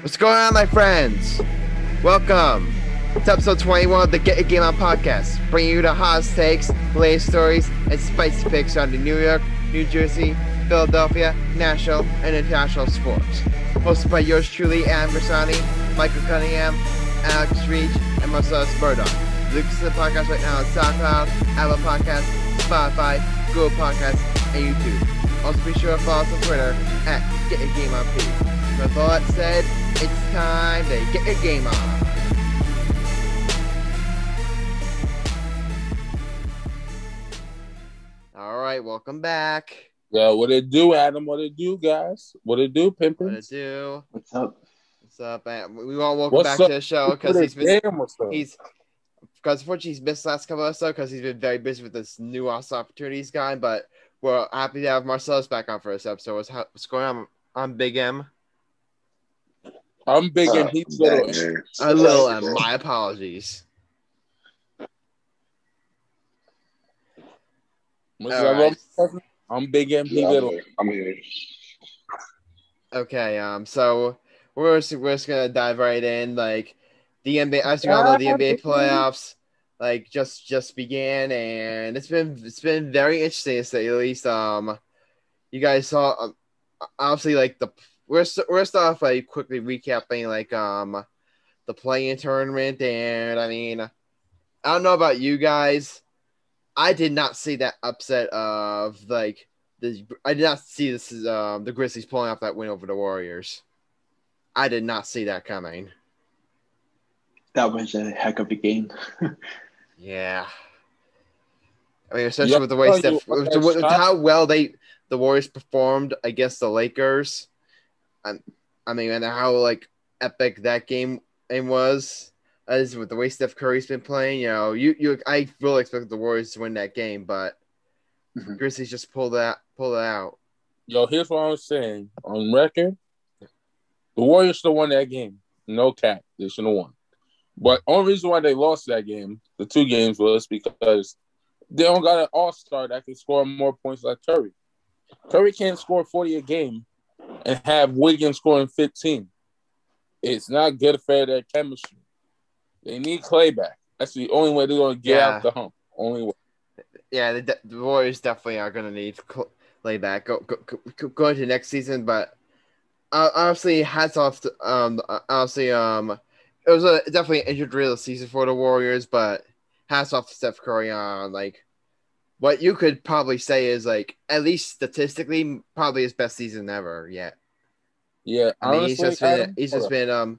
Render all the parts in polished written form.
What's going on, my friends? Welcome to episode 21 of the Get Your Game On podcast, bringing you the hottest takes, latest stories, and spicy picks on the New York, New Jersey, Philadelphia, national, and international sports. Hosted by yours truly, Adam Grassani, Michael Cunningham, Alex Reich, and Marcellus Murdock. Listen to the podcast right now on SoundCloud, Apple Podcasts, Spotify, Google Podcasts, and YouTube. Also be sure to follow us on Twitter at Get Your Game On P. With all that said, it's time to get your game on. All right, welcome back. Yeah, what it do, Adam? What it do, guys? What it do, Pimpin'? What it do? What's up? What's up? We want to welcome back to the show because unfortunately he's missed the last couple of episodes because he's been very busy with this new awesome opportunities guy. But we're happy to have Marcellus back on for this episode. What's going on? I'm Big M. I'm Big M. He's little. A little M. My apologies. Right. I'm Big M. He little. I'm here. Okay. So we're just gonna dive right in. Like the NBA, as you all know, the NBA playoffs just began, and it's been very interesting to say the least. You guys saw obviously like we're start off by quickly recapping the play-in tournament, and I mean, I don't know about you guys, I did not see that upset of I did not see this the Grizzlies pulling off that win over the Warriors. I did not see that coming. That was a heck of a game. Yeah, I mean, especially with the way with how well the Warriors performed against the Lakers. I mean, and how epic that game was, as with the way Steph Curry's been playing. You know, I really expected the Warriors to win that game, but Grizzlies just pulled it out. Yo, here's what I'm saying on record: the Warriors should have won that game. No cap, they should have won. But only reason why they lost that game, the two games, was because they don't got an all-star that can score more points like Curry. Curry can't score 40 a game and have Wiggins scoring 15. It's not good for their chemistry. They need Clay back. That's the only way they're going to get out the hump. Only way. Yeah, the Warriors definitely are going to need Clay back going to next season. But obviously, hats off to it was definitely an injured real season for the Warriors. But hats off to Steph Curry on what you could probably say is at least statistically probably his best season ever yet. Yeah, I mean, he's just been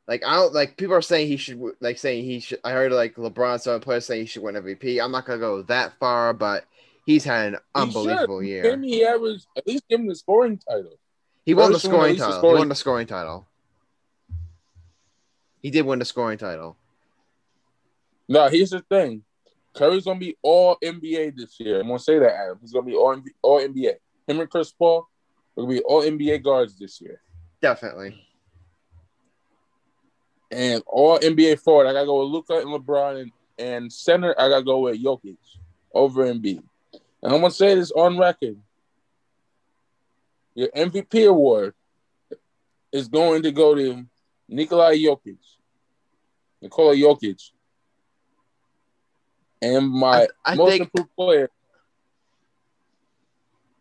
I don't people are saying he should I heard LeBron, some players saying he should win MVP. I'm not gonna go that far, but he's had an unbelievable year. He averaged at least give him the scoring title. He won the scoring title. He won the scoring title. He did win the scoring title. No, here's the thing. Curry's going to be all NBA this year. I'm going to say that, Adam. He's going to be all NBA. Him and Chris Paul will be all NBA guards this year. Definitely. And all NBA forward, I got to go with Luka and LeBron. And center, I got to go with Jokic over Embiid. And I'm going to say this on record. Your MVP award is going to go to Nikola Jokic. And my most improved player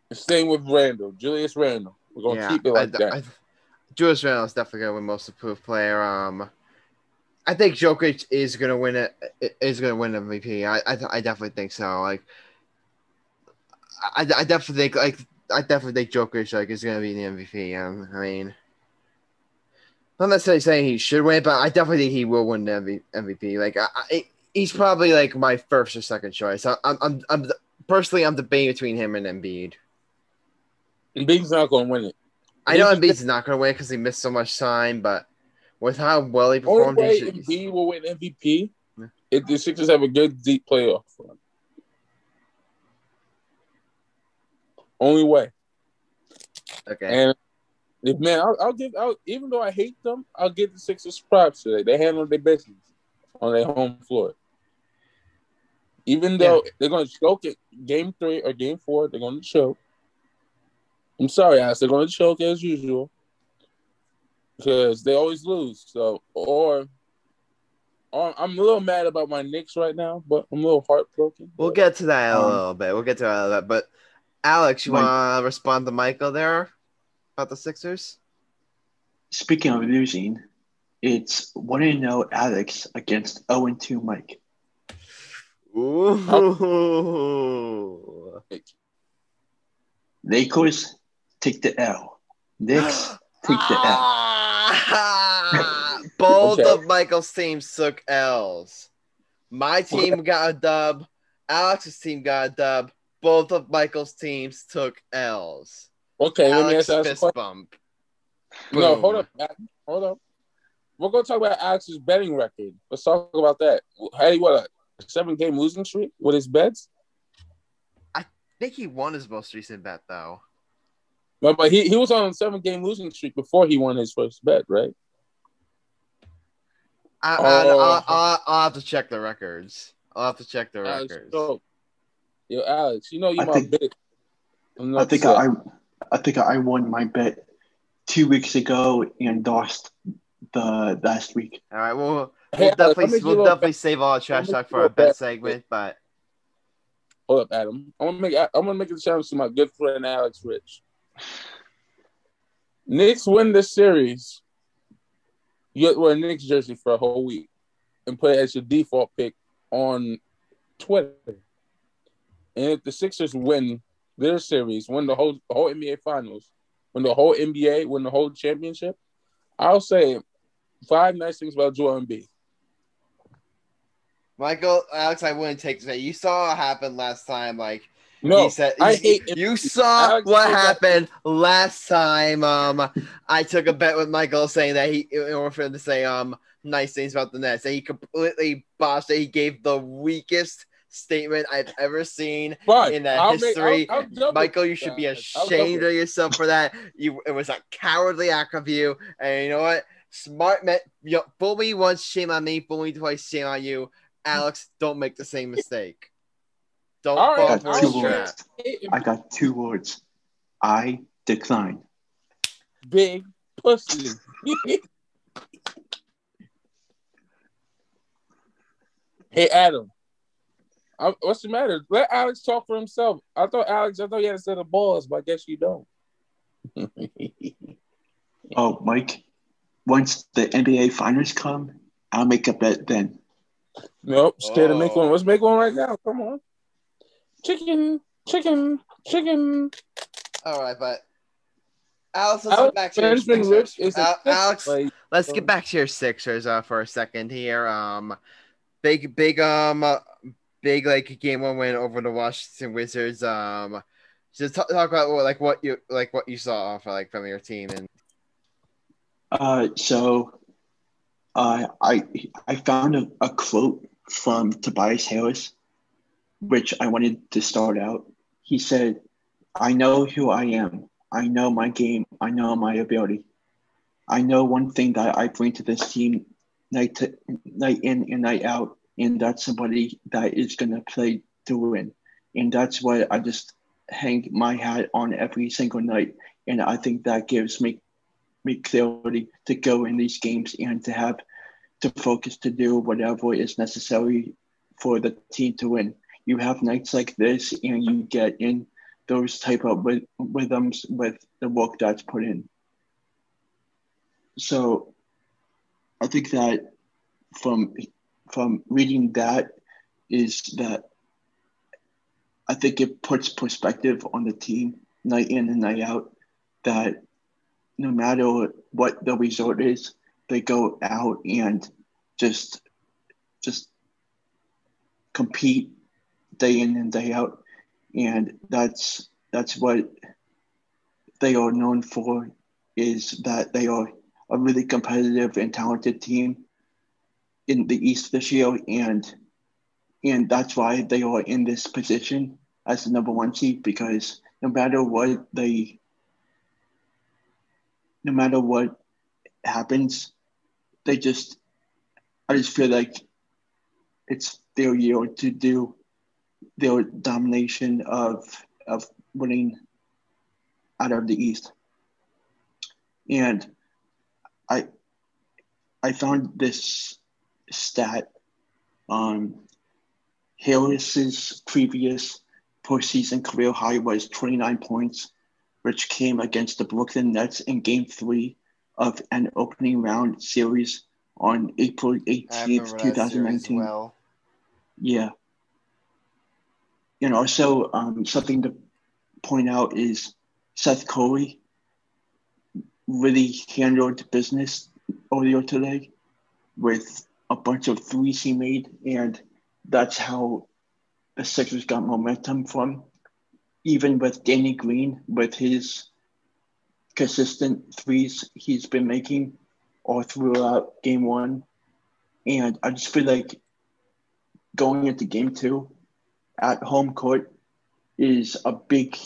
is staying with Julius Randle. We're going to keep it like that. Julius Randle is definitely going to win most improved player. I think Jokic is going to win it. Is going to win MVP. I definitely think so. I definitely think Jokic is going to be the MVP. I mean, I'm not necessarily saying he should win, but I definitely think he will win the MVP. He's probably my first or second choice. I'm personally debating between him and Embiid. Embiid's not going to win it. I know Embiid's not going to win because he missed so much time, but with how well he performed, Embiid will win MVP if the Sixers have a good deep playoff run. Only way. Okay. And I'll give even though I hate them, I'll give the Sixers props today. They handled their business on their home floor. Even though they're going to choke it, Game 3 or Game 4, they're going to choke. I'm sorry, Alex. They're going to choke as usual. because they always lose. So, or I'm a little mad about my Knicks right now, but I'm a little heartbroken. We'll get to that in a little bit. We'll get to that in a little bit. But Alex, you Mike, want to respond to Michael there about the Sixers? speaking of losing, it's 1-0 Alex against 0-2 Mike. Ooh. Lakers take the L. Knicks take the L. Both Okay. of Michael's teams took L's. My team got a dub. Alex's team got a dub. Both of Michael's teams took L's. Okay, let me Alex ask you a fist question. bump. No, Boom. hold up. We're gonna talk about Alex's betting record. Let's talk about that. Hey, what a 7-game losing streak with his bets? I think he won his most recent bet though. But he was on a 7-game losing streak before he won his first bet, right? I'll have to check the records. Alex, so, Alex, you know you my bitch. I think I won my bet 2 weeks ago and lost the last week. All right, we'll Alex, definitely save all the trash talk for our bet segment, but hold up, Adam. I'm gonna make a challenge to my good friend Alex Rich. Knicks win this series. You wear a Knicks jersey for a whole week and put it as your default pick on Twitter. And if the Sixers win their series, win the whole NBA Finals, win the whole NBA, win the whole championship, I'll say 5 nice things about Joel Embiid. Michael, Alex, I wouldn't take that. You saw what happened last time. Like, No, he said, I hate you saw Alex what happened last time. I took a bet with Michael saying that in order for him to say nice things about the Nets, and he completely botched it. He gave the weakest statement I've ever seen in history. Michael, you should be ashamed of yourself for that. It was a cowardly act of you, and you know what? Smart men, fool me once, shame on me. Fool me twice, shame on you. Alex, don't make the same mistake. Don't fall for his trap. I got 2 words. I decline. Big pussy. Hey, Adam. What's the matter? Let Alex talk for himself. I thought you had a set of balls, but I guess you don't. Oh, Mike, once the NBA Finals come, I'll make a bet then. Nope, scared to make one. Let's make one right now. Come on. Chicken. All right, but Alex, let's get back to your Sixers. Alex, let's get back to your Sixers for a second here. Big like game 1 win over the Washington Wizards. Just talk about what you saw from your team and. So I found a quote from Tobias Harris, which I wanted to start out. He said, "I know who I am. I know my game. I know my ability. I know one thing that I bring to this team night in and night out, and that's somebody that is going to play to win. And that's what I just hang my hat on every single night. And I think that gives me clarity to go in these games and to have to focus to do whatever is necessary for the team to win. You have nights like this and you get in those type of rhythms with the work that's put in. So I think that from reading that is that I think it puts perspective on the team night in and night out, that no matter what the result is, they go out and just compete day in and day out. And that's what they are known for, is that they are a really competitive and talented team in the East this year, and that's why they are in this position as the number 1 seed, because no matter what happens, I just feel like it's their year to do their domination of winning out of the East. And I I found this stat. Harris's previous postseason career high was 29 points, which came against the Brooklyn Nets in Game 3 of an opening round series on April I 18th, remember that series 2019. well. Yeah. And also, something to point out is Seth Curry really handled business earlier today with a bunch of threes he made, and that's how the Sixers got momentum from. Even with Danny Green, with his consistent threes he's been making all throughout game one. And I just feel like going into game two at home court is a big,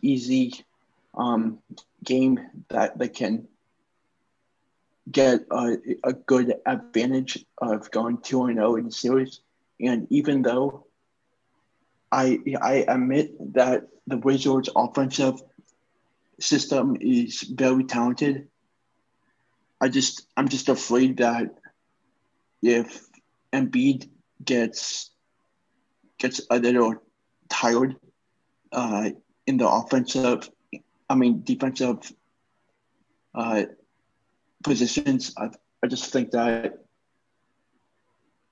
easy game that they can get a good advantage of going 2-0 in the series. And even though I admit that the Wizards' offensive system is very talented, I'm just afraid that if Embiid gets a little tired in the defensive positions, I just think that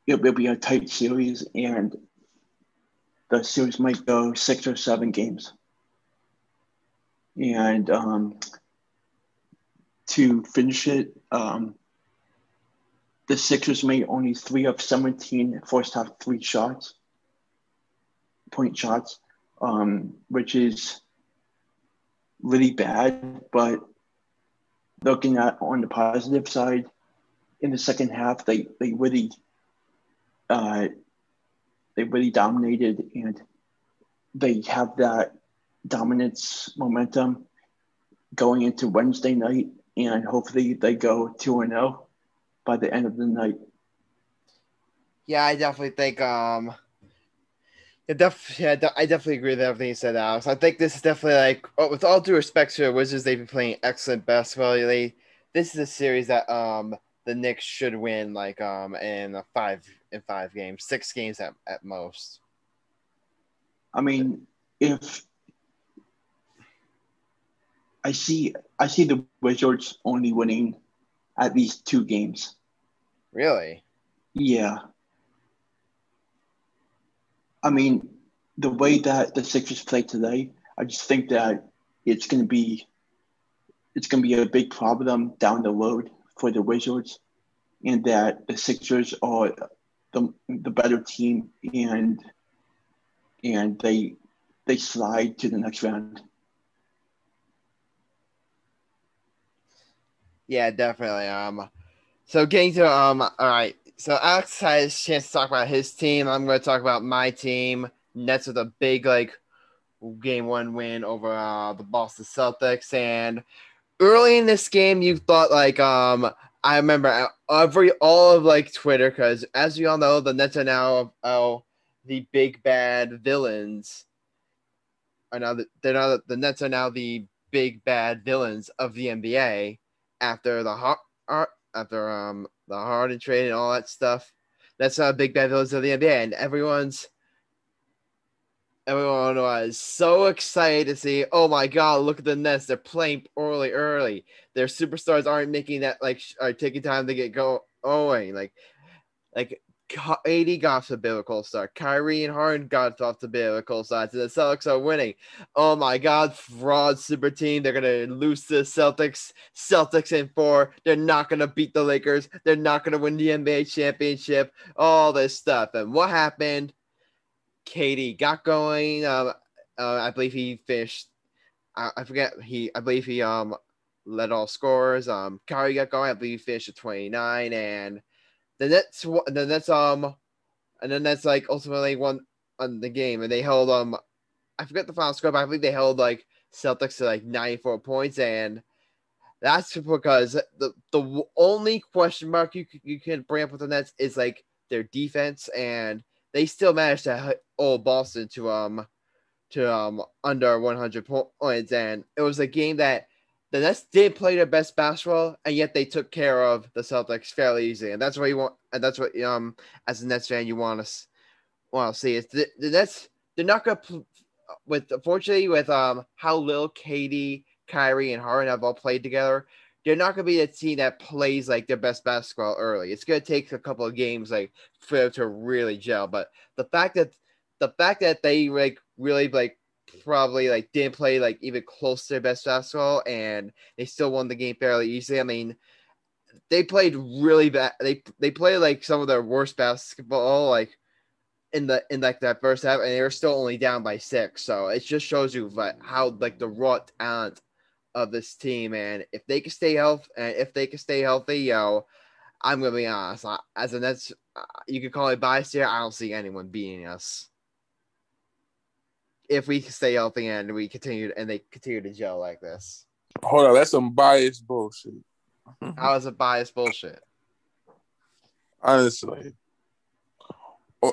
it will be a tight series, and the series might go 6 or 7 games. And to finish it, the Sixers made only 3 of 17 first half point shots, which is really bad. But looking at on the positive side, in the second half, they really dominated, and they have that dominance momentum going into Wednesday night, and hopefully they go 2-0 by the end of the night. Yeah, I definitely think I definitely agree with everything you said, Alex. I think this is definitely like, with all due respect to the Wizards, they've been playing excellent basketball lately. This is a series that the Knicks should win like in 5 games, 6 games at most. I mean, if I see the Wizards only winning at least 2 games. Really? Yeah. I mean, the way that the Sixers play today, I just think that it's going to be a big problem down the road for the Wizards, and that the Sixers are the better team, and they slide to the next round. Yeah, definitely. So getting to all right. So Alex has a chance to talk about his team. I'm going to talk about my team. Nets with a big game 1 win over the Boston Celtics. And early in this game, you thought I remember all of Twitter, because as we all know, the Nets are now the big bad villains. The Nets are now the big bad villains of the NBA after the Harden trade and all that stuff. That's big bad villains of the NBA, and everyone was so excited to see. Oh my God! Look at the Nets; they're playing early. Their superstars aren't making that are taking time to get going. Like AD got off to a biblical start. Kyrie and Harden got off to biblical starts. And the Celtics are winning. Oh my God, fraud super team. They're going to lose to the Celtics. Celtics in 4. They're not going to beat the Lakers. They're not going to win the NBA championship. All this stuff. And what happened? KD got going. I believe he finished. I forget. I believe he led all scorers. Kyrie got going. I believe he finished at 29, and the Nets and then that's ultimately won on the game, and they held I forget the final score, but I believe they held Celtics to 94 points, and that's because the only question mark you can bring up with the Nets is their defense, and they still managed to hold Boston to under 100 points, and it was a game that the Nets did play their best basketball, and yet they took care of the Celtics fairly easily, and that's what you want. And that's what as a Nets fan you want to see. It's the Nets. They're not gonna unfortunately with how little Katie, Kyrie, and Harden have all played together. They're not gonna be a team that plays like their best basketball early. It's gonna take a couple of games like for them to really gel. But the fact that they like really like probably like didn't play like even close to their best basketball and they still won the game fairly easily. I mean, they played really bad. They played like some of their worst basketball like in like that first half, and they were still only down by 6. So it just shows you like how like the raw talent of this team, and if they can stay healthy, I'm gonna be honest. As a Nets, you could call it bias here. I don't see anyone beating us if we stay healthy and they continue to gel like this. Hold on, that's some biased bullshit. How is it biased bullshit? Honestly,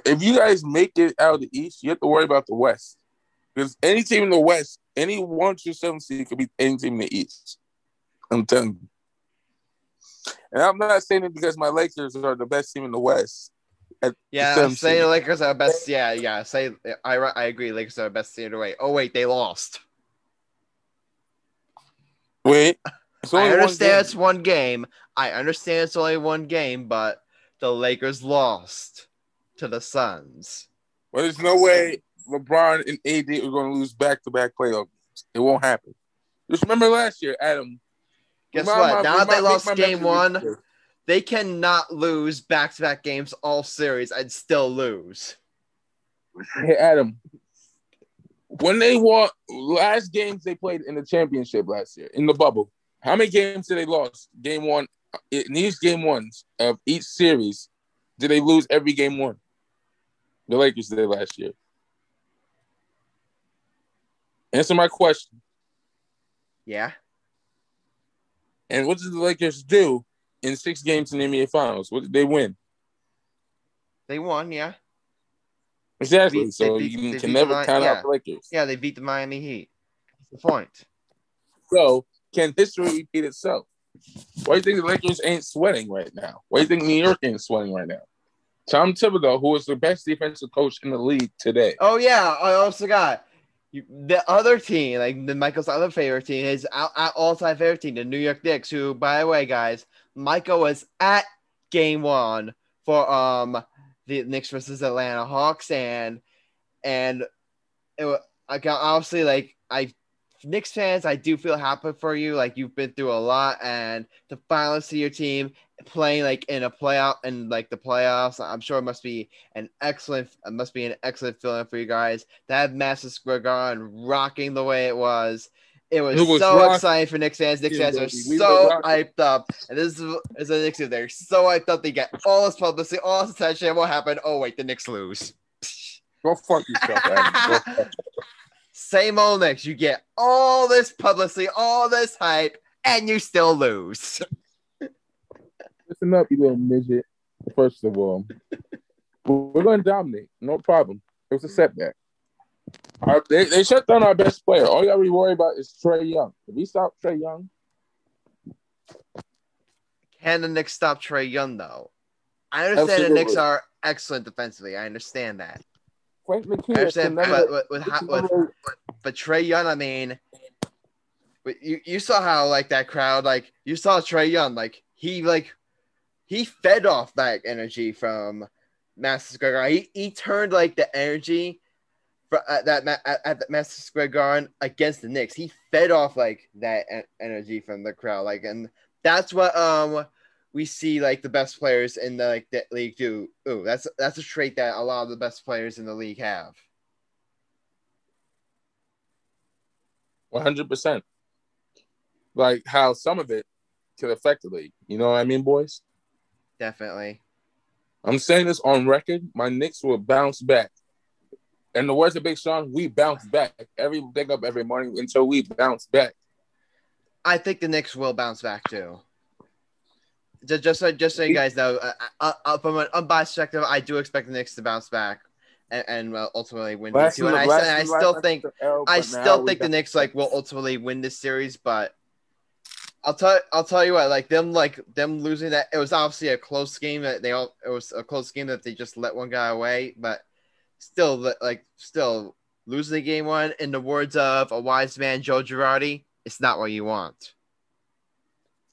if you guys make it out of the East, you have to worry about the West. Because any team in the West, any 1 through 7 seed could be any team in the East. I'm telling you. And I'm not saying it because my Lakers are the best team in the West. Say the Lakers are best. Yeah. Say I agree. Lakers are the best team in the way. Oh wait, they lost. Wait, I understand it's one game. I understand it's only one game, but the Lakers lost to the Suns. Well, there's no way LeBron and AD are going to lose back-to-back playoff games. It won't happen. Just remember last year, Adam. Guess what? Now that they lost game 1, they cannot lose back-to-back games all series and still lose. Hey, Adam. When they won last games they played in the championship last year, in the bubble, how many games did they lose? Game 1. In these game 1s of each series, did they lose every game 1? The Lakers did last year. Answer my question. Yeah. And what did the Lakers do in 6 games in the NBA Finals? What did they win? They won, yeah. Exactly. You can never count out the Lakers. Yeah, they beat the Miami Heat. That's the point. So, can history repeat itself? Why do you think the Lakers ain't sweating right now? Why do you think New York ain't sweating right now? Tom Thibodeau, who is the best defensive coach in the league today. Oh, yeah. I also got the other team, like Michael's other favorite team, his all-time favorite team, the New York Knicks, who, by the way, guys, Michael was at game 1 for the Knicks versus Atlanta Hawks, and it was, obviously, like, Knicks fans, I do feel happy for you. Like, you've been through a lot, and to finally see your team playing like in a playoff and like the playoffs, I'm sure it must be an excellent feeling for you guys to have Madison Square Garden rocking the way it was. It was so exciting for Knicks fans. Knicks fans are so hyped up, and this is a Knicks team. They're so hyped up. They get all this publicity, all this attention. What happened? Oh wait, the Knicks lose. Go fuck yourself, Adam. Same old Knicks. You get all this publicity, all this hype, and you still lose. Listen up, you little midget. First of all, we're going to dominate. No problem. It was a setback. They shut down our best player. All you got to be worried about is Trae Young. If we stop Trae Young. Can the Knicks stop Trae Young, though? I understand the Knicks are excellent defensively. I understand that. I understand, but Trae Young, I mean, you saw how like that crowd, like you saw Trae Young, he fed off that energy from Madison Square Garden. He turned like the energy for at the Madison Square Garden against the Knicks. He fed off like that energy from the crowd, like, and that's what we see like the best players in the league do. Ooh, that's a trait that a lot of the best players in the league have. 100%. Like how some of it could affect the league. You know what I mean, boys? Definitely. I'm saying this on record. My Knicks will bounce back. And the words of Big Sean, we bounce back. Wake up every morning until we bounce back. I think the Knicks will bounce back too. Just so you guys know, from an unbiased perspective, I do expect the Knicks to bounce back and ultimately win game 2. And I still think the Knicks like will ultimately win this series, but I'll tell you what, like them losing that, it was obviously a close game it was a close game that they just let one guy away, but still losing the game one, in the words of a wise man, Joe Girardi, it's not what you want.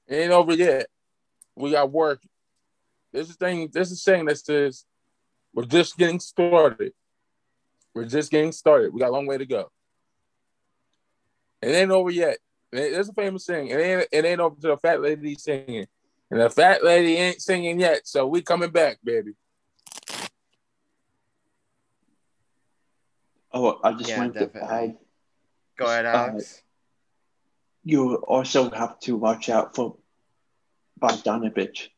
It ain't over yet. We got work. There's a saying that says we're just getting started. We're just getting started. We got a long way to go. It ain't over yet. There's a famous saying. It ain't over to the fat lady singing. And the fat lady ain't singing yet, so we coming back, baby. Oh, I just wanted definitely. to add. Go ahead, Alex. You also have to watch out for Bogdanovich.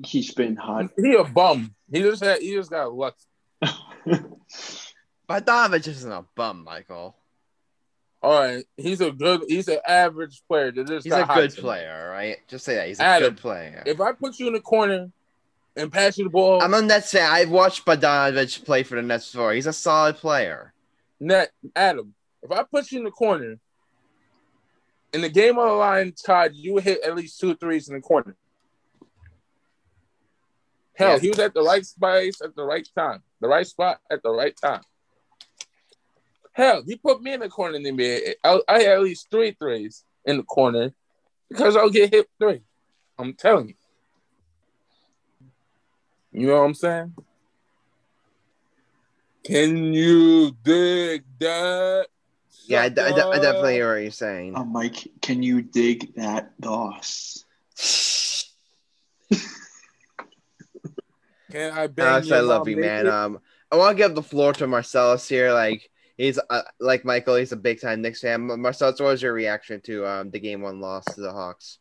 He's been hot. He a bum. He just got luck. Bogdanovich isn't a bum, Michael. All right, he's an average player. He's a good player, right? Just say that. He's a good player. If I put you in the corner and pass you the ball, I'm on Nets fan. I've watched Bogdanovich play for the Nets before. He's a solid player. Adam, if I put you in the corner, in the game on the line, Todd, you would hit at least 2 threes in the corner. Hell, He was at the right space at the right time. The right spot at the right time. Hell, you put me in the corner in the NBA, I had at least 3 threes in the corner because I'll get hit 3. I'm telling you. You know what I'm saying? Can you dig that? Yeah, I definitely hear what you're saying. Mike, can you dig that loss? Can I bang Alex, I love you, naked? man. I want to give the floor to Marcellus here. Like he's like Michael, he's a big time Knicks fan. Marcellus, what was your reaction to the game 1 loss to the Hawks?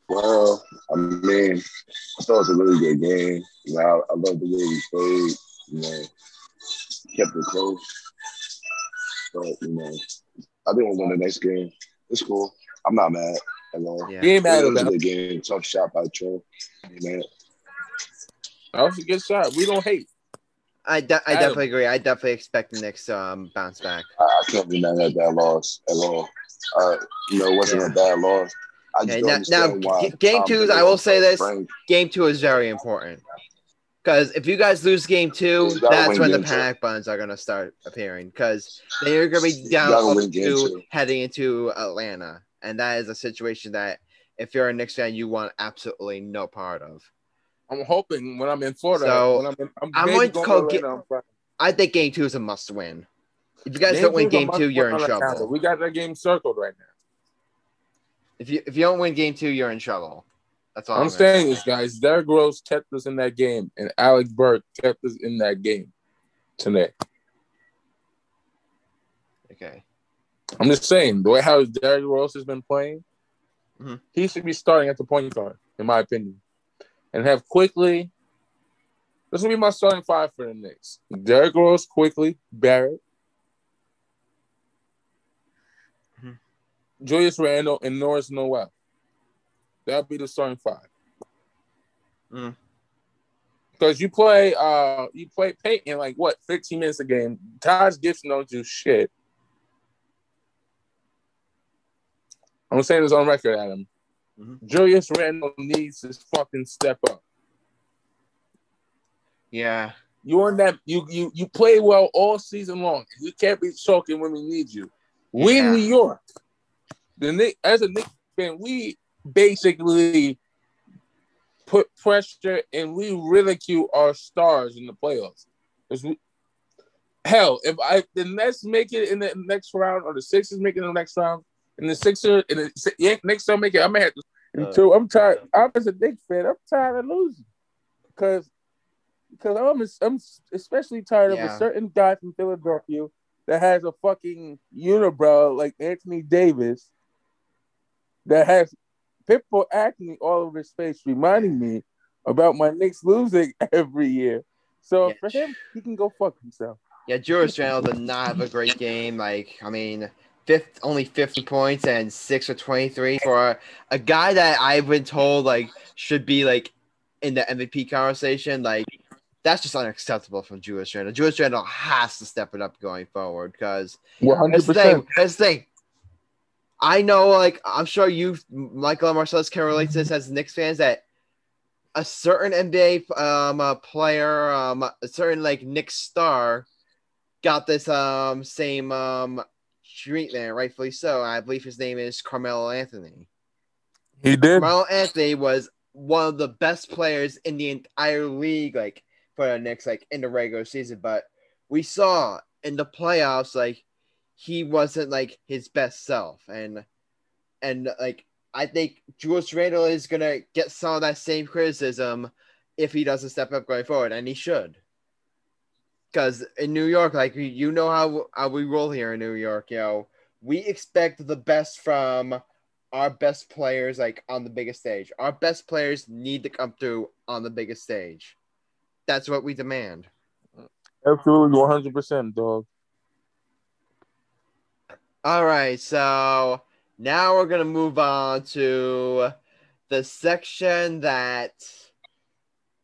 Well, I mean, I thought it was a really good game. You know, I love the way we played. You know, kept it close. But you know, I think we'll win the next game. It's cool. I'm not mad at all. Yeah. He ain't mad It was a about good game. Tough shot by Trey. Man. That was a good shot. We don't hate. I definitely agree. I definitely expect the Knicks to bounce back. I can't be mad at that loss at all. You know, it wasn't a bad loss. I just don't understand why. Game 2, I will say this: Game 2 is very important because if you guys lose Game 2, that's when the panic buttons are gonna start appearing. Because then you're gonna be down 2 heading into Atlanta, and that is a situation that if you're a Knicks fan, you want absolutely no part of. I'm hoping when I'm in Florida. So I'm going to call. I think Game 2 is a must win. If you guys don't win Game 2, you're in trouble. We got that game circled right now. If you don't win Game 2, you're in trouble. That's all I'm saying is, guys, Derrick Rose kept us in that game, and Alec Burke kept us in that game tonight. Okay. I'm just saying, the way how Derrick Rose has been playing, he should be starting at the point guard, in my opinion. And have Quickly. This will be my starting 5 for the Knicks. Derrick Rose, Quickly, Barrett, Julius Randle, and Norris Noel. That'll be the starting 5. Because you play Peyton like 15 minutes a game. Taj Gibson don't do shit. I'm saying this on record, Adam. Julius Randle needs to fucking step up. Yeah. You play well all season long. You can't be choking when we need you. We in New York. As a Knicks fan, we basically put pressure and we ridicule our stars in the playoffs. If the Nets make it in the next round or the Sixers make it in the next round, and the Knicks don't make it, I may have to. I'm tired. I'm as a Knicks fan. I'm tired of losing because I'm especially tired of a certain guy from Philadelphia that has a fucking unibrow like Anthony Davis that has pitbull acne all over his face, reminding me about my Knicks losing every year. So for him, he can go fuck himself. Yeah, Julius Randle did not have a great game. Only 50 points and 6 or 23 for a guy that I've been told should be in the MVP conversation. That's just unacceptable from Julius Randle. Julius Randle has to step it up going forward because 100%. That's the thing. I know, like, I'm sure you, Michael and Marcellus, can relate to this as Knicks fans, that a certain NBA player, a certain, like, Knicks star got this same treatment, rightfully so. I believe his name is Carmelo Anthony. He did. Carmelo Anthony was one of the best players in the entire league, like, for the Knicks, like, in the regular season. But we saw in the playoffs, like, he wasn't, like, his best self. And like, I think Julius Randle is going to get some of that same criticism if he doesn't step up going forward, and he should. Because in New York, like, you know how we roll here in New York, we expect the best from our best players, like, on the biggest stage. Our best players need to come through on the biggest stage. That's what we demand. Absolutely, 100%, dog. All right, so now we're going to move on to the section that...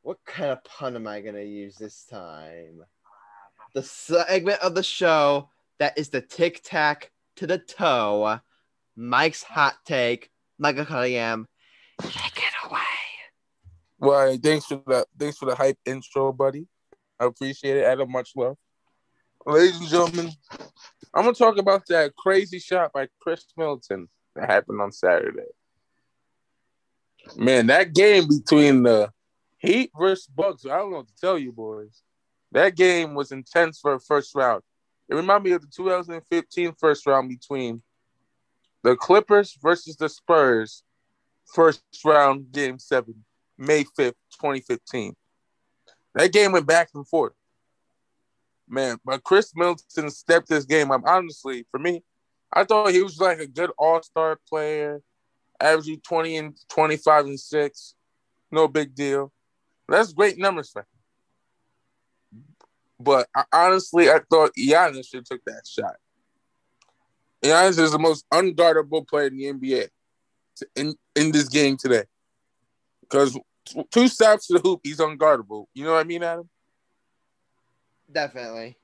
What kind of pun am I going to use this time? The segment of the show that is the tic-tac to the toe. Mike's hot take. Michael Cunningham, take it away. Well, thanks for the hype intro, buddy. I appreciate it. Add much love. Ladies and gentlemen, I'm going to talk about that crazy shot by Chris Middleton that happened on Saturday. Man, that game between the Heat versus Bucks, I don't know what to tell you, boys. That game was intense for a first round. It reminded me of the 2015 first round between the Clippers versus the Spurs, first round, Game 7, May 5th, 2015. That game went back and forth. Man, but Chris Middleton stepped this game up. Honestly, for me, I thought he was like a good all-star player, averaging 20 and 25 and 6. No big deal. That's great numbers for him. But honestly, I thought Giannis should have took that shot. Giannis is the most unguardable player in the NBA in this game today. Because 2 steps to the hoop, he's unguardable. You know what I mean, Adam? Definitely.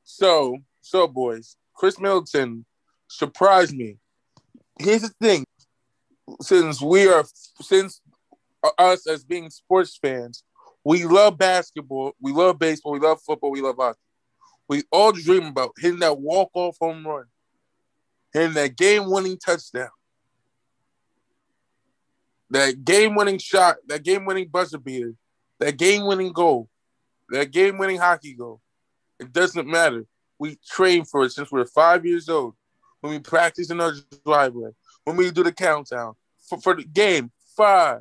So boys, Chris Middleton surprised me. Here's the thing. Since us as being sports fans, we love basketball, we love baseball, we love football, we love hockey. We all dream about hitting that walk-off home run, hitting that game-winning touchdown, that game-winning shot, that game-winning buzzer beater, that game-winning goal, that game-winning hockey goal. It doesn't matter. We train for it since we're 5 years old. When we practice in our driveway, when we do the countdown for the game, 5,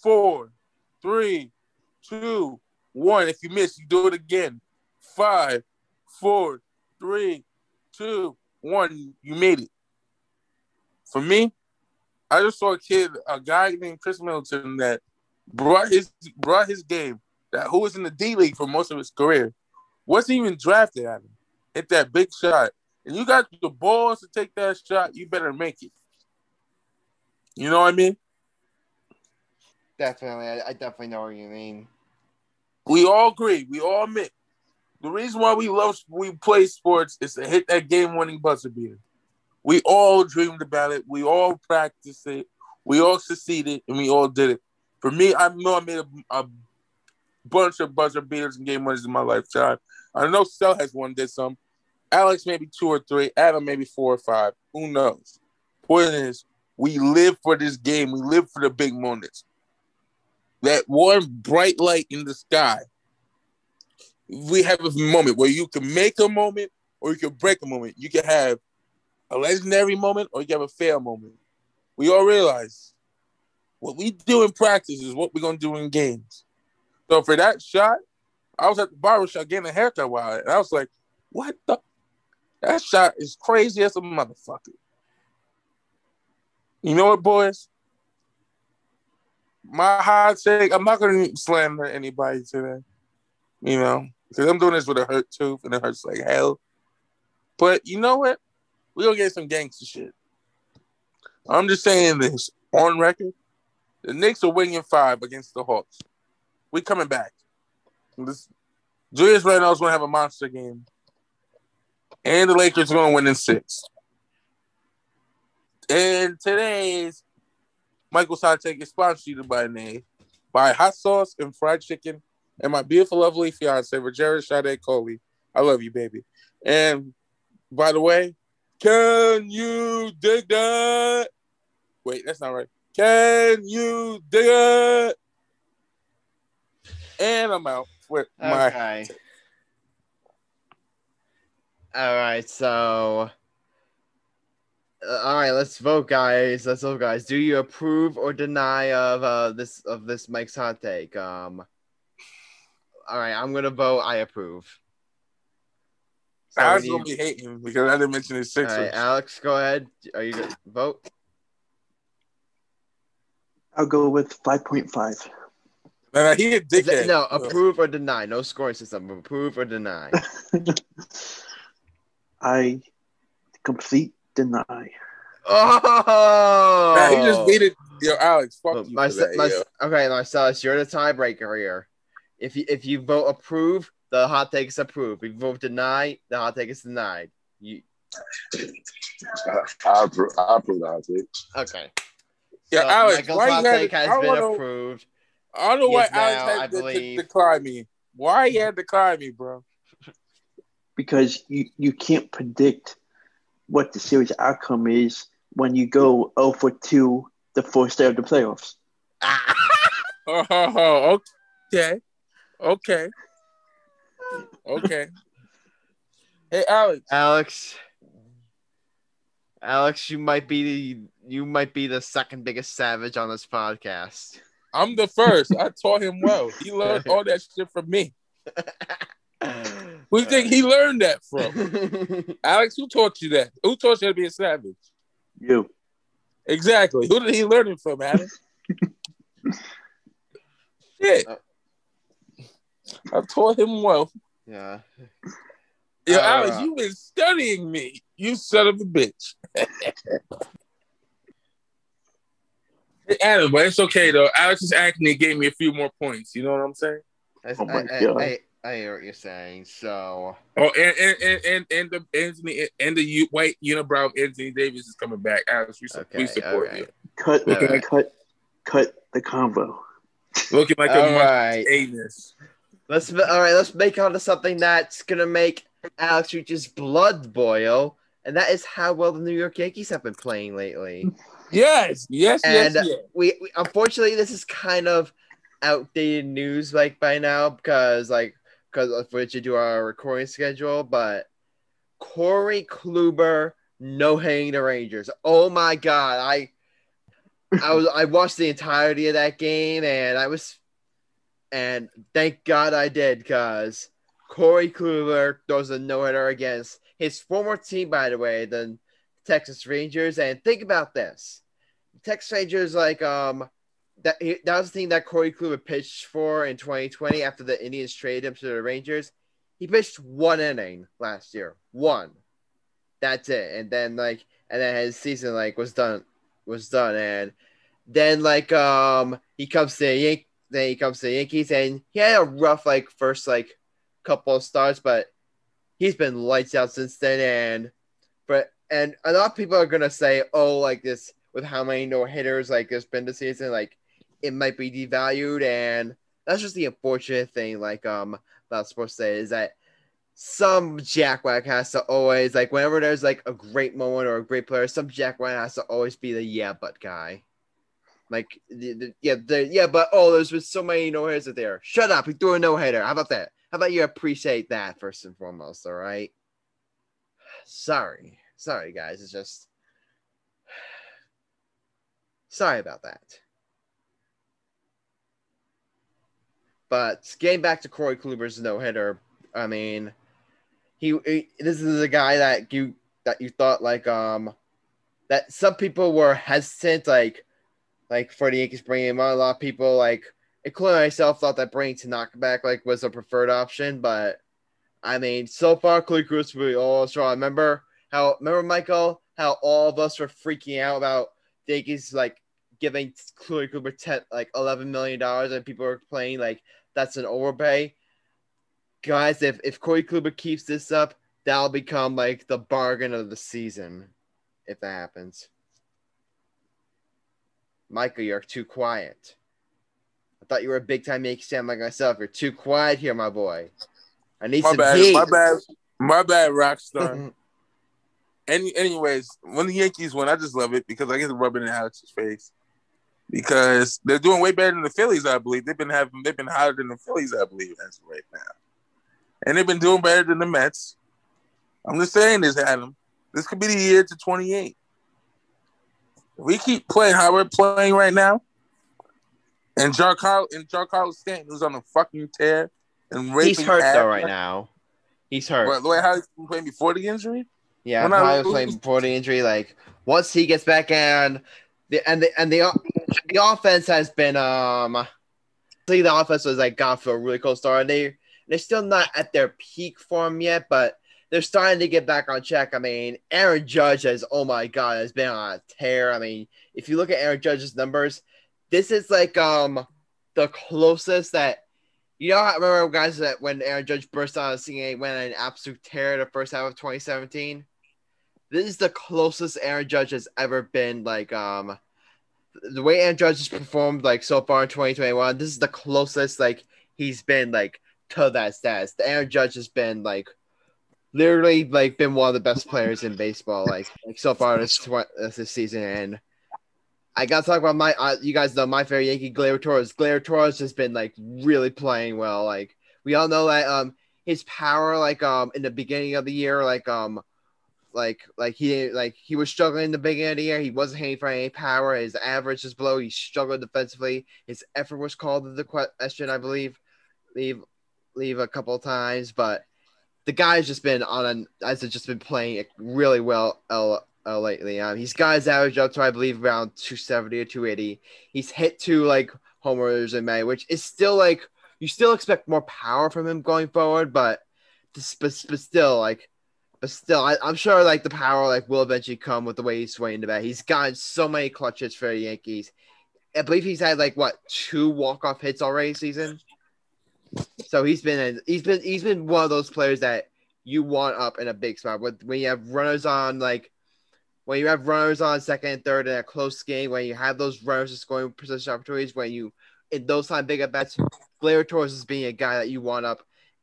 4, 3, 2, 1. If you miss, you do it again. 5, 4, 3, 2, 1. You made it. For me, I just saw a guy named Chris Middleton that brought his game. That who was in the D League for most of his career, wasn't even drafted at him. Hit that big shot, and you got the balls to take that shot. You better make it. You know what I mean? Definitely. I definitely know what you mean. We all agree. We all admit. The reason why we play sports is to hit that game-winning buzzer beater. We all dreamed about it. We all practiced it. We all succeeded, and we all did it. For me, I know I made a bunch of buzzer beaters and game winners in my lifetime. I know Sel has one, did some. Alex maybe 2 or 3. Adam maybe 4 or 5. Who knows? Point is, we live for this game. We live for the big moments. That one bright light in the sky. We have a moment where you can make a moment or you can break a moment. You can have a legendary moment or you can have a fail moment. We all realize what we do in practice is what we're going to do in games. So for that shot, I was at the barbershop getting a haircut while, and I was like, what the? That shot is crazy as a motherfucker. You know what, boys? My hot take, I'm not going to slander anybody today, you know, because I'm doing this with a hurt tooth, and it hurts like hell. But you know what? We're going to get some gangster shit. I'm just saying this, on record, the Knicks are winning 5 against the Hawks. We coming back. Julius Randle's going to have a monster game. And the Lakers are going to win in 6. And today's Michael's Hot Take is sponsored by hot sauce and fried chicken and my beautiful, lovely fiance, Rogera Sade Coley. I love you, baby. And by the way, can you dig that? Wait, that's not right. Can you dig it? And I'm out with my. Okay. All right, so. All right, let's vote, guys. Let's vote, guys. Do you approve or deny of this Mike's hot take? All right, I'm gonna vote. I approve. So I was gonna be hating because I didn't mention his Sixers. All right, Alex, go ahead. Are you gonna vote? I'll go with 5.5. Man, he a dickhead. No, approve or deny. No scoring system. Approve or deny. I complete deny. Oh! Nah, he just needed Alex. Fuck you for that, Okay, Marcellus, you're the tiebreaker here. If you vote approve, the hot take is approved. If you vote deny, the hot take is denied. I approve the hot take. Okay. Yeah, So Alex, Michael's why hot you take has been approved. I don't know why Alex now, had to decline me. Why he had to decline me, bro? Because you can't predict what the series outcome is when you go 0 for 2 the first day of the playoffs. Oh, okay. Hey, Alex, you might be the second biggest savage on this podcast. I'm the first. I taught him well. He learned all that shit from me. Who do you think he learned that from? Alex, who taught you that? Who taught you to be a savage? You. Exactly. Who did he learn it from, Adam? Shit. I taught him well. Yeah. Yo, Alex, you've been studying me. You son of a bitch. Hey, Adam, but it's okay, though. Alex's acne gave me a few more points. You know what I'm saying? Oh, my God. I hear what you're saying. So, and the white unibrow Anthony Davis is coming back. Alex, we support you. Cut the convo. Looking like a anus. Let's make on to something that's gonna make Alex Reach's blood boil, and that is how well the New York Yankees have been playing lately. Yes. We unfortunately this is kind of outdated news by now because of which you do our recording schedule, but Corey Kluber no hitting the Rangers. Oh my God. I watched the entirety of that game and thank God I did because Corey Kluber throws a no-hitter against his former team, by the way, the Texas Rangers. And think about this. The Texas Rangers that was the team that Corey Kluber pitched for in 2020 after the Indians traded him to the Rangers. He pitched 1 inning last year. 1. That's it. And then his season was done. And then he comes to the Yankees and he had a rough first couple of starts, but he's been lights out since then. And a lot of people are gonna say, this with how many no hitters there's been this season, it might be devalued, and that's just the unfortunate thing. About sports today is that some jackwag has to always whenever there's a great moment or a great player, some jackwag has to always be the but guy. But there's been so many no hitters there. Shut up! He threw a no hitter. How about that? How about you appreciate that first and foremost? All right. Sorry, guys. It's just sorry about that. But getting back to Corey Kluber's no hitter, I mean, this is a guy that you thought that some people were hesitant for the Yankees bringing him on. A lot of people including myself thought that bringing Tanaka back was a preferred option, but I mean, so far Corey Kluber's really all strong. Remember Michael, how all of us were freaking out about the Yankees giving Corey Kluber $11 million, and people were playing that's an overpay. Guys, if Corey Kluber keeps this up, that'll become the bargain of the season if that happens. Michael, you're too quiet. I thought you were a big time Yankees fan like myself. You're too quiet here, my boy. I need My some bad. heat. My bad, Rockstar. Anyways, when the Yankees win, I just love it because I get to rub it in Alex's face. Because they're doing way better than the Phillies, I believe. They've been hotter than the Phillies, I believe, as of right now. And they've been doing better than the Mets. I'm just saying this, Adam. This could be the year to 28. If we keep playing how we're playing right now, and Giancarlo Stanton, who's on a fucking tear and raping He's hurt ass, though right now. He's hurt. But the way how he's been playing before the injury? Yeah, probably was playing before the injury. Like once he gets back in, the offense has been I think the offense was like got for a really cool start. They're still not at their peak form yet, but they're starting to get back on track. I mean, Aaron Judge has been on a tear. I mean, if you look at Aaron Judge's numbers, this is like the closest that I remember guys that when Aaron Judge burst on the scene went on an absolute tear the first half of 2017. This is the closest Aaron Judge has ever been. Like the way Aaron Judge has performed like so far in 2021, this is the closest like he's been like to that status. The Aaron Judge has been like literally like been one of the best players in baseball like so far this season. And I gotta talk about my you guys know my favorite Yankee, Gleyber Torres. Gleyber Torres has been like really playing well. Like we all know that his power like in the beginning of the year he was struggling in the beginning of the year. He wasn't hitting for any power. His average is below. He struggled defensively. His effort was called into question, I believe. Leave a couple of times, but the guy's just been playing really well lately. He's got his average up to I believe around 270 or 280. He's hit 2 like homers in May, which is still like you still expect more power from him going forward, but still, I'm sure like the power like will eventually come with the way he's swinging the bat. He's gotten so many clutch hits for the Yankees. I believe he's had like 2 walk-off hits already this season. So he's been one of those players that you want up in a big spot. When you have runners on second and third in a close game, when you have those runners scoring position opportunities, when you in those time big at bats, Gleyber Torres is being a guy that you want up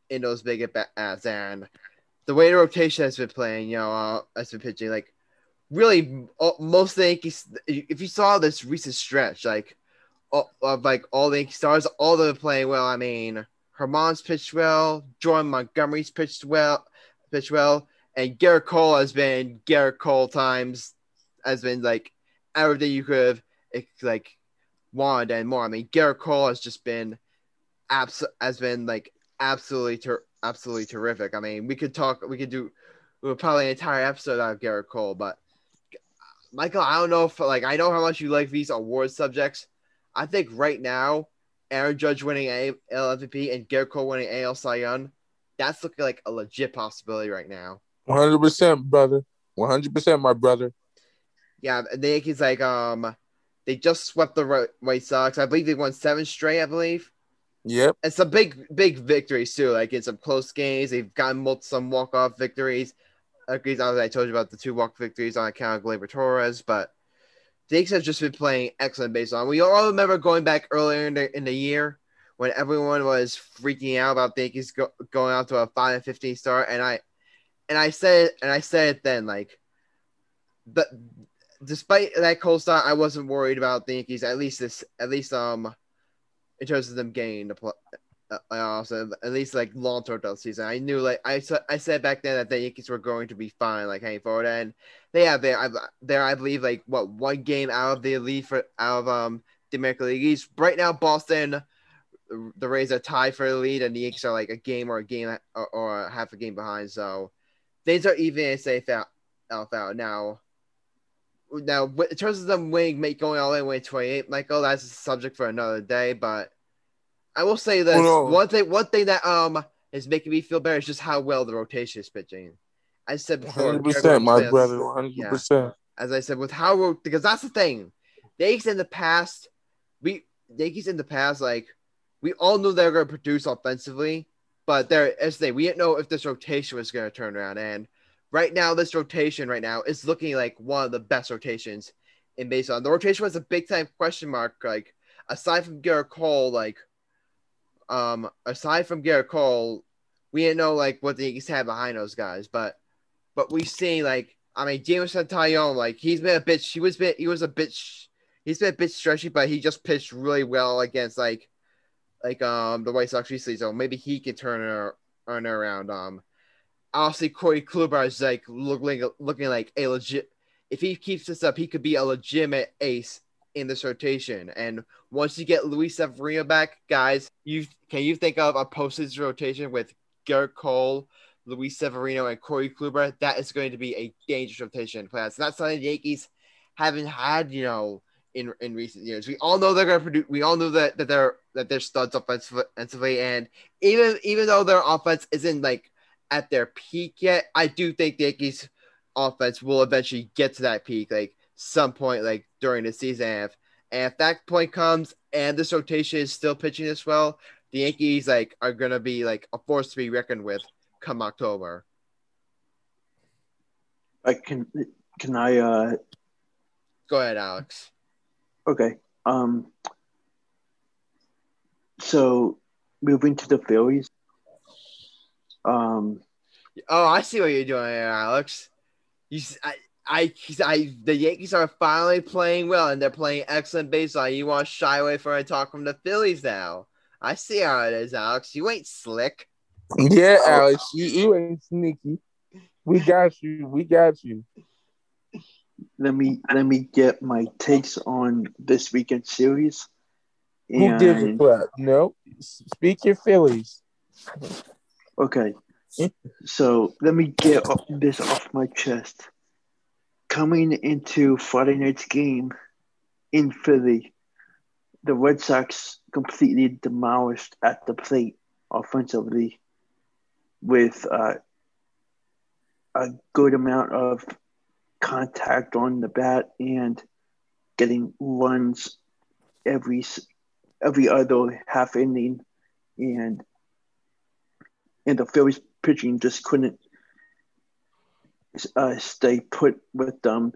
in those big at bats. And the way the rotation has been playing, has been pitching, like really most of the Yankees. If you saw this recent stretch, of all the Yankee stars, all of them playing well. I mean, Herman's pitched well, Jordan Montgomery's pitched well, and Garrett Cole has been Garrett Cole times, has been like everything you could have like wanted and more. I mean, Garrett Cole has just been absolutely terrific. I mean, we could do probably an entire episode out of Garrett Cole, but Michael, I don't know if I know how much you like these award subjects. I think right now, Aaron Judge winning AL MVP and Garrett Cole winning AL Cy Young, that's looking like a legit possibility right now. 100%, brother. 100%, my brother. Yeah, the Yankees they just swept the White Sox. I believe they won 7 straight. I believe. Yep. And some big victories too. Like in some close games, they've gotten some walk-off victories. I told you about the 2 walk victories on account of Gleyber Torres, but the Yankees have just been playing excellent baseball. We all remember going back earlier in the year when everyone was freaking out about the Yankees going out to a 5-15 start, and I said it then, but despite that cold start, I wasn't worried about the Yankees at least in terms of them getting the playoffs, at least long term of the season. I knew I said back then that the Yankees were going to be fine heading forward, and they're I believe 1 game out of the lead out of the American League East right now. Boston, the Rays are tied for the lead, and the Yankees are a game or a half a game behind. So things are even and safe out now. Now, in terms of them going all the way 28, Michael, that's a subject for another day. But I will say this: one thing that is making me feel better is just how well the rotation is pitching. I said before, 100%, my brother, 100%. Yeah. As I said, because that's the thing. The Yankees in the past, we all knew they were going to produce offensively, but we didn't know if this rotation was going to turn around. And right now, this rotation is looking like one of the best rotations in baseball. The rotation was a big time question mark. Like aside from Garrett Cole, we didn't know like what the Yankees had behind those guys. But we've seen Jameson Taillon, like he's been a bit stretchy, but he just pitched really well against the White Sox recently. So maybe he can turn it around. Obviously Corey Kluber is like looking like a legit. If he keeps this up, he could be a legitimate ace in this rotation. And once you get Luis Severino back, guys, can you think of a postseason rotation with Garrett Cole, Luis Severino, and Corey Kluber? That is going to be a dangerous rotation in playoffs. That's something the Yankees haven't had, in recent years. We all know they're going to produce. We all know that they're studs offensively, and even though their offense isn't like at their peak yet, I do think the Yankees offense will eventually get to that peak, like some point, like during the season. And if that point comes and this rotation is still pitching this well, the Yankees are gonna be like a force to be reckoned with come October. Can I go ahead, Alex? Okay. So moving to the Phillies. Oh, I see what you're doing here, Alex. The Yankees are finally playing well, and they're playing excellent baseball. You want to shy away from a talk from the Phillies now? I see how it is, Alex. You ain't slick. Yeah, Alex, you ain't sneaky. We got you. Let me get my takes on this weekend series. Who gives a crap? No, speak your Phillies. Okay, so let me get this off my chest. Coming into Friday night's game in Philly, the Red Sox completely demolished at the plate offensively with a good amount of contact on the bat and getting runs every other half inning, and the Phillies pitching just couldn't stay put with them,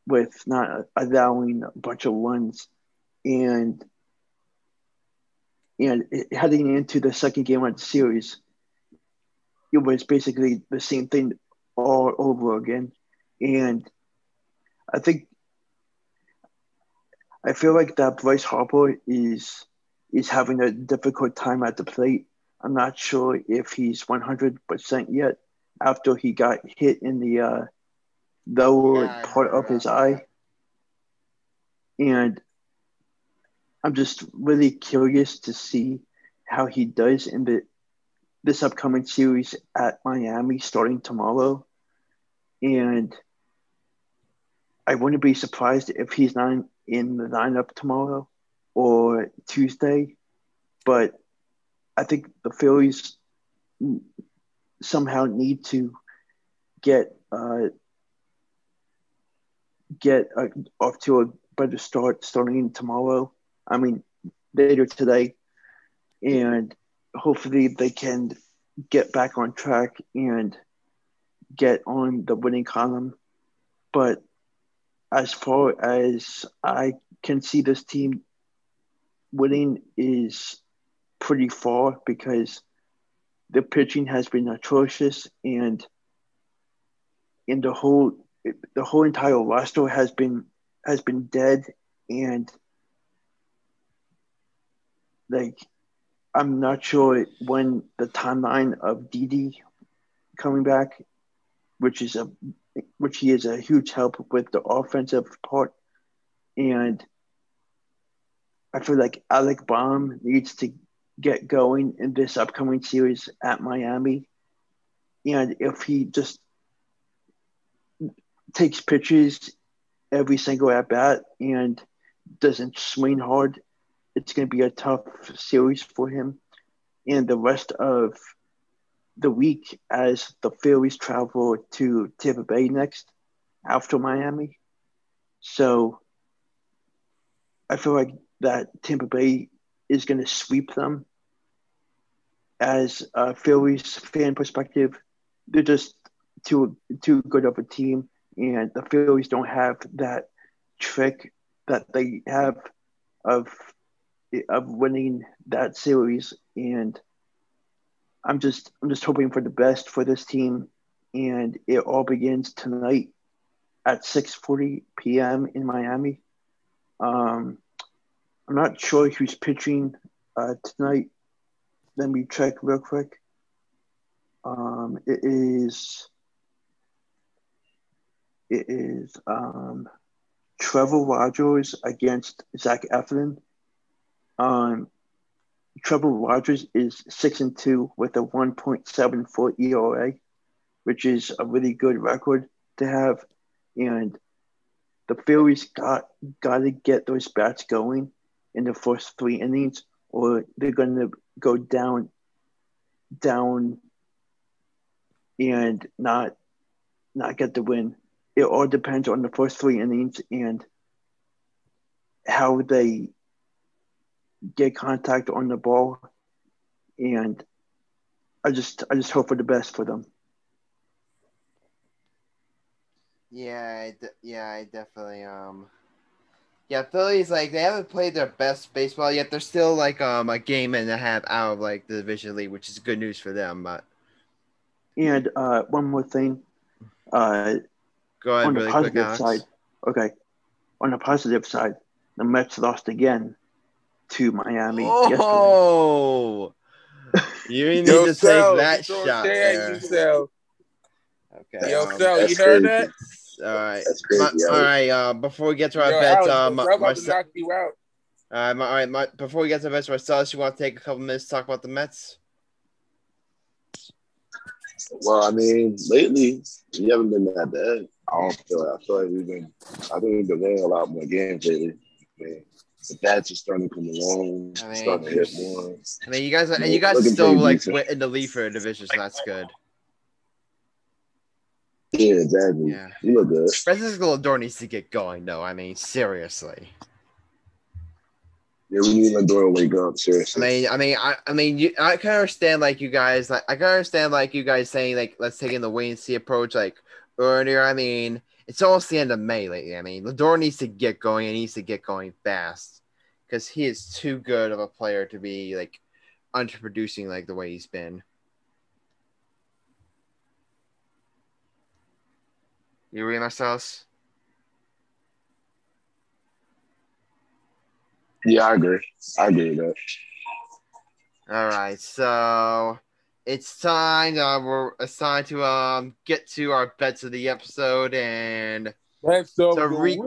with not allowing a bunch of runs, and heading into the second game of the series, it was basically the same thing all over again. And I feel like that Bryce Harper is having a difficult time at the plate. I'm not sure if he's 100% yet after he got hit in the lower part of his eye. And I'm just really curious to see how he does in this upcoming series at Miami starting tomorrow. And I wouldn't be surprised if he's not in the lineup tomorrow or Tuesday. But I think the Phillies somehow need to get off to a better start starting tomorrow. I mean, later today. And hopefully they can get back on track and get on the winning column. But as far as I can see this team winning is pretty far, because the pitching has been atrocious, and the whole entire roster has been dead, and I'm not sure when the timeline of Didi coming back, which he is a huge help with the offensive part. And I feel like Alec Baum needs to get going in this upcoming series at Miami. And if he just takes pitches every single at bat and doesn't swing hard, it's going to be a tough series for him. And the rest of the week, as the Phillies travel to Tampa Bay next after Miami. So I feel like that Tampa Bay is going to sweep them. As a Phillies fan perspective, they're just too good of a team, and the Phillies don't have that trick that they have of winning that series, and I'm just hoping for the best for this team, and it all begins tonight at 6:40 p.m. in Miami. I'm not sure who's pitching tonight. Let me check real quick. It is Trevor Rogers against Zach Eflin. Trevor Rogers is 6-2 with a 1.74 ERA, which is a really good record to have. And the Phillies got to get those bats going in the first 3 innings, or they're going to go down, and not get the win. It all depends on the first 3 innings and how they get contact on the ball, and I just hope for the best for them. Yeah, I definitely yeah, Phillies, like, they haven't played their best baseball yet. They're still like a game and a half out of like the division lead, which is good news for them. But And one more thing, go ahead, on the really quick, positive Alex. side, okay, on the positive side, the Mets lost again to Miami yesterday. Oh, you need Yo, to Sal, take that you throwing shot shade at there. me, Sal. Okay. Yo, Sal, you That's heard crazy. that? All right. That's crazy. All right. Before we get to our Yo, bets, Alex, I'm about to knock you out. all right. Before we get to the bets, Marcellus, you want to take a couple minutes to talk about the Mets? Well, I mean, lately we haven't been that bad. I feel like I think we've been winning a lot more games lately. I mean, the bats are starting to come along, starting to hit more. I mean, you guys Looking still pretty like decent. in the lead for a division, so that's good. Yeah, exactly. Yeah. You look good. Francisco Lindor needs to get going, though. I mean, seriously. Yeah, we need Lindor to wake up. Seriously. I can understand like you guys saying like let's take in the wait and see approach like earlier. I mean, it's almost the end of May lately. I mean, Lindor needs to get going and needs to get going fast because he is too good of a player to be like underproducing like the way he's been. You agree, Marcellus? Yeah, I agree. I agree with that. All right, so it's time. It's time to get to our bets of the episode, and Bets of So the week.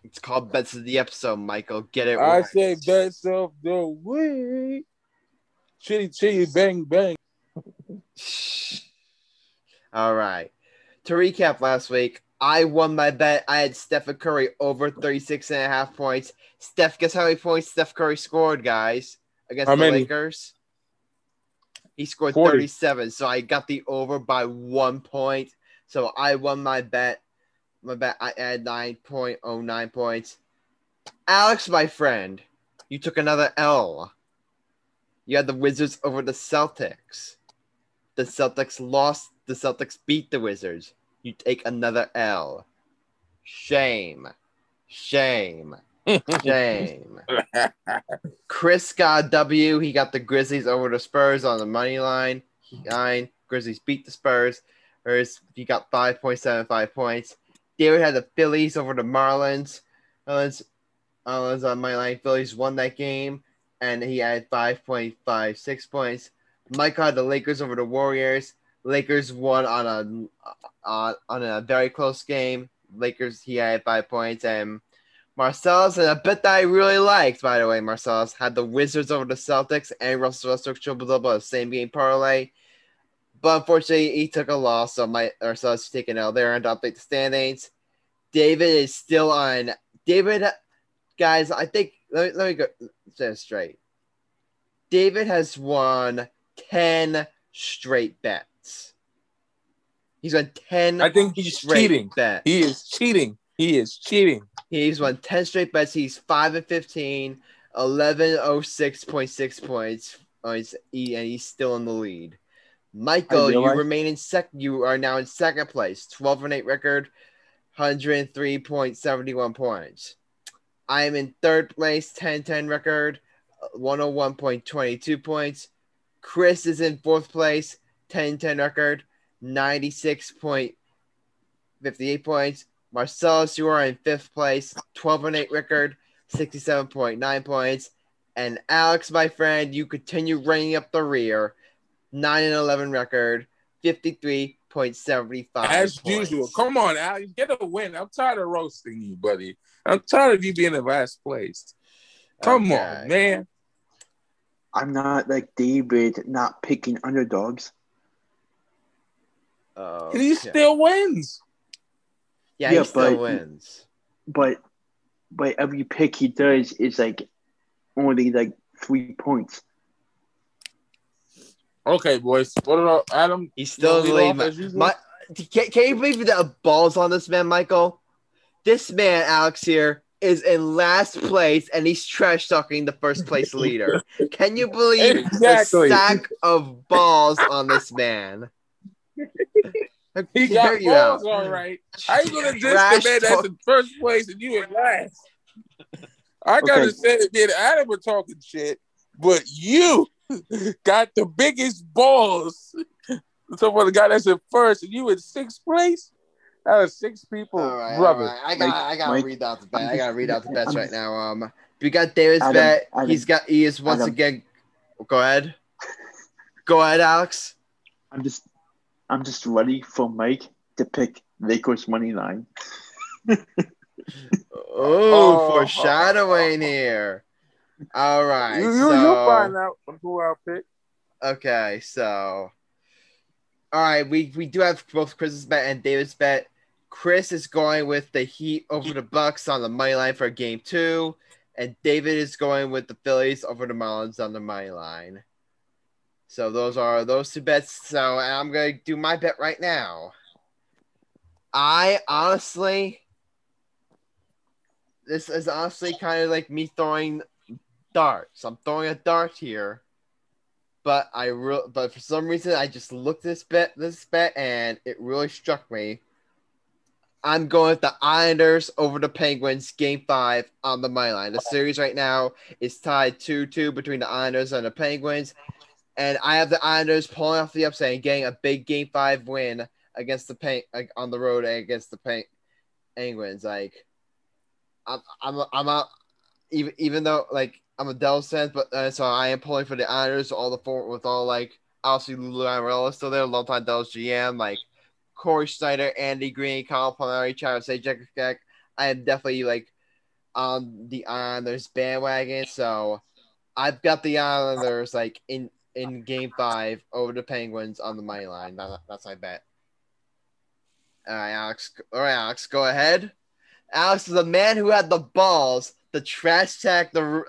it's called bets of the episode. Michael, get it I right. say bets of the week. Chitty, chitty, bang, bang. All right. To recap last week, I won my bet. I had Stephen Curry over 36.5 points. Steph, guess how many points Steph Curry scored, guys, against the Lakers? He scored 40. 37, so I got the over by 1 point. So I won my bet. I had 9.09 points. Alex, my friend, you took another L. You had the Wizards over the Celtics. The Celtics lost. The Celtics beat the Wizards. You take another L. Shame. Shame. Shame. Chris got a W. He got the Grizzlies over the Spurs on the money line. Grizzlies beat the Spurs. He got 5.75 points. David had the Phillies over the Marlins. Marlins on money line. Phillies won that game, and he had 5.56 points. Mike had the Lakers over the Warriors. Lakers won on a very close game. Lakers, he had 5 points, and Marcellus, and a bet that I really liked, by the way, Marcellus had the Wizards over the Celtics and Russell Westbrook triple-double, the same game parlay. But unfortunately, he took a loss, so Marcellus taking out there and to update the standings. David is still on. David, guys, I think let me go set it straight. David has won 10 straight bets. He's won 10. I think he's cheating. Bets. He is cheating. He is cheating. He's won 10 straight bets. He's 5-15, 1106.6 points. And he's still in the lead. Michael, you remain in second. You are now in second place, 12-8 record. 103.71 points. I am in third place, 10-10 record, 101.22 points. Chris is in fourth place, 10-10 record, 96.58 points. Marcellus, you are in fifth place, 12-8 record, 67.9 points. And Alex, my friend, you continue running up the rear, 9-11 record, 53.75 As points. usual. Come on, Alex. Get a win. I'm tired of roasting you, buddy. I'm tired of you being in last place. Come on, man. I'm not like David, not picking underdogs. Okay. He still wins. Yeah, he still wins. But every pick he does is like only like 3 points. Okay, boys. What about Adam? He's still in the lead. Can you believe the balls on this man, Michael? This man, Alex, here is in last place, and he's trash talking the first place leader. Can you believe the stack of balls on this man? He got balls, all right. How you gonna diss the man that's in first place and you in last? I gotta say that me and Adam were talking shit, but you got the biggest balls. So for the guy that's in first and you in sixth place, out of 6 people, brother. All right. I gotta read out the bet. I gotta read out the bets right now. We got David's bet. He is once again. Go ahead. Go ahead, Alex. I'm just ready for Mike to pick Lakers money line. Foreshadowing here. All right. You'll find out who I'll pick. Okay, so all right, we do have both Chris's bet and David's bet. Chris is going with the Heat over the Bucks on the money line for Game 2, and David is going with the Phillies over the Marlins on the money line. So those are those 2 bets. So I'm going to do my bet right now. This is honestly kind of like me throwing darts. I'm throwing a dart here, but for some reason I just looked at this bet, and it really struck me. I'm going with the Islanders over the Penguins, Game 5 on the money line. The series right now is tied 2-2 between the Islanders and the Penguins. And I have the Islanders pulling off the upset and getting a big Game 5 win against on the road against the Penguins. Like, I'm out, even though like I'm a Devils fan, but so I am pulling for the Islanders. Obviously Lou Lamoriello still there, longtime Devils GM, like Corey Snyder, Andy Green, Kyle Palmieri, Travis Zajac. I am definitely like on the Islanders bandwagon. So I've got the Islanders like in Game 5 over the Penguins on the money line. That's my bet. All right, Alex, go ahead. Alex is the man who had the balls to trash talk the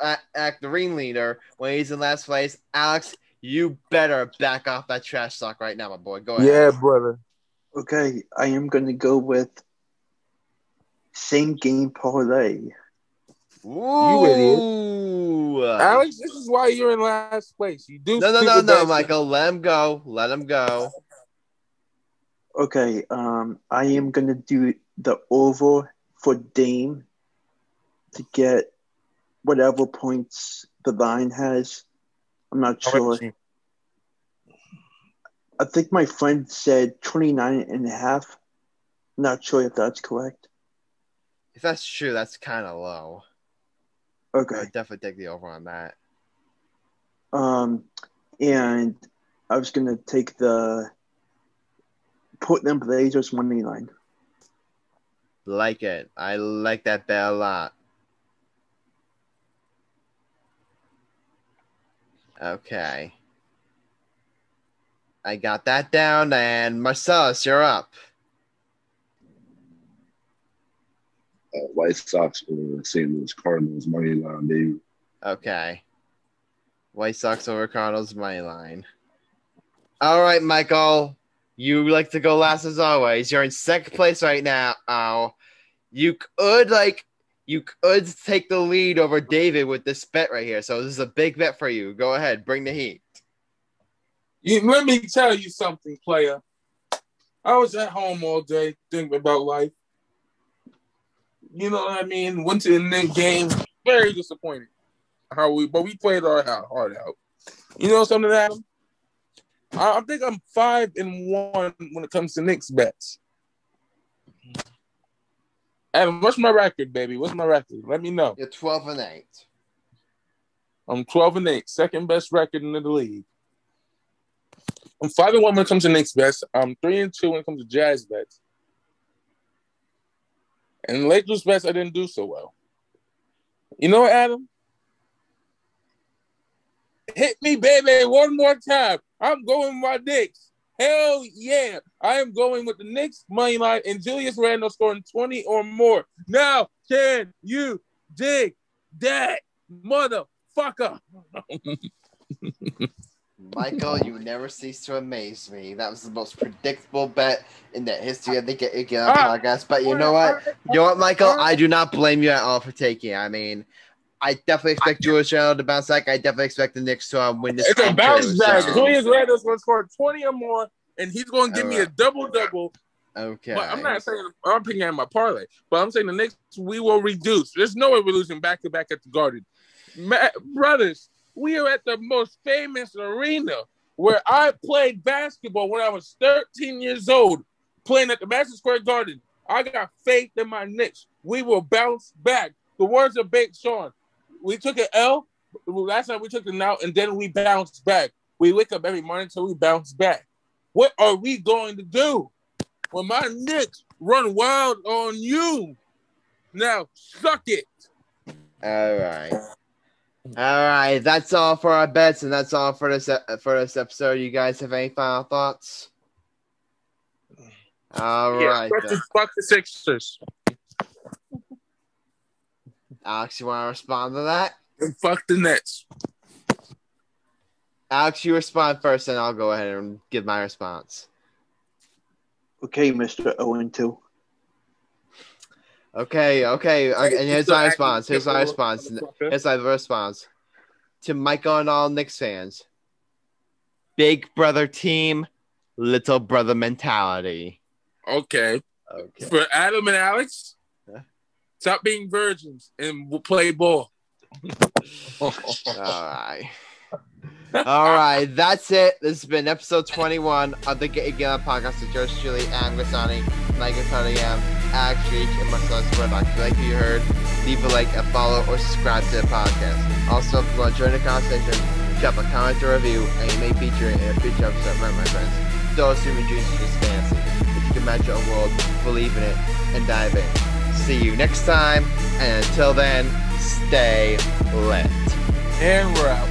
ringleader when he's in last place. Alex, you better back off that trash talk right now, my boy. Go ahead. Yeah, brother. Okay, I am going to go with same game parlay. Ooh. You idiot. Alex, this is why you're in last place. You do No, Michael. Let him go. Okay, I am going to do the over for Dame to get whatever points the line has. I'm not sure. I think my friend said 29.5. Not sure if that's correct. If that's true, that's kind of low. Okay. I would definitely take the over on that. And I was going to take the Portland Blazers money line. Like it. I like that bet a lot. Okay. I got that down, and Marcellus, you're up. White Sox over St. Louis Cardinals money line, baby. Okay. White Sox over Cardinals money line. All right, Michael. You like to go last as always. You're in second place right now. You could take the lead over David with this bet right here. So this is a big bet for you. Go ahead, bring the heat. Let me tell you something, player. I was at home all day thinking about life. You know what I mean? Went to the Knicks game, very disappointed. But we played our heart out. You know something, Adam? I think I'm 5-1 when it comes to Knicks bets. Adam, what's my record, baby? What's my record? Let me know. You're 12-8. I'm 12-8, second best record in the league. I'm 5-1 when it comes to Knicks bets. I'm 3-2 when it comes to Jazz bets. And Lakers bets, I didn't do so well. You know what, Adam? Hit me, baby, one more time. I'm going with my Knicks. Hell yeah. I am going with the Knicks money line and Julius Randle scoring 20 or more. Now, can you dig that motherfucker? Michael, you never cease to amaze me. That was the most predictable bet in the history of the Get podcast. But you know what, Michael? I do not blame you at all for taking it. I mean, I definitely expect Julius Randle to bounce back. I definitely expect the Knicks to win this. It's a bounce back. Julius Randle's going to score 20 or more, and he's going to give me a double-double. Okay. But I'm not saying I'm picking at my parlay, but I'm saying the Knicks, we will reduce. There's no way we're losing back-to-back at the Garden. Brothers, we are at the most famous arena where I played basketball when I was 13 years old, playing at the Madison Square Garden. I got faith in my Knicks. We will bounce back. The words of Big Sean. We took an L. Last time we took an L, and then we bounced back. We wake up every morning until we bounce back. What are we going to do when my Knicks run wild on you? Now, suck it. All right. That's all for our bets, and that's all for this episode. You guys have any final thoughts? All right. Fuck the Sixers. Alex, you want to respond to that? And fuck the Nets. Alex, you respond first, and I'll go ahead and give my response. Okay, Mr. 0-2. Okay. And here's my response. Here's my response to Michael and all Knicks fans. Big brother team, little brother mentality. Okay. For Adam and Alex, stop being virgins and we'll play ball. All right. That's it. This has been episode 21 of the Get It Get podcast with George Chili, Adam Grassani, Michael Cunningham, Alex Reich, and Marcellus Murdock. If you like what you heard, leave a like, a follow, or subscribe to the podcast. Also, if you want to join the conversation, drop a comment or review, and you may feature it in a future episode. Remember, my friends, don't assume your dreams are just fantasy. If you can match your own world, believe in it, and dive in. See you next time, and until then, stay lit. And we're out.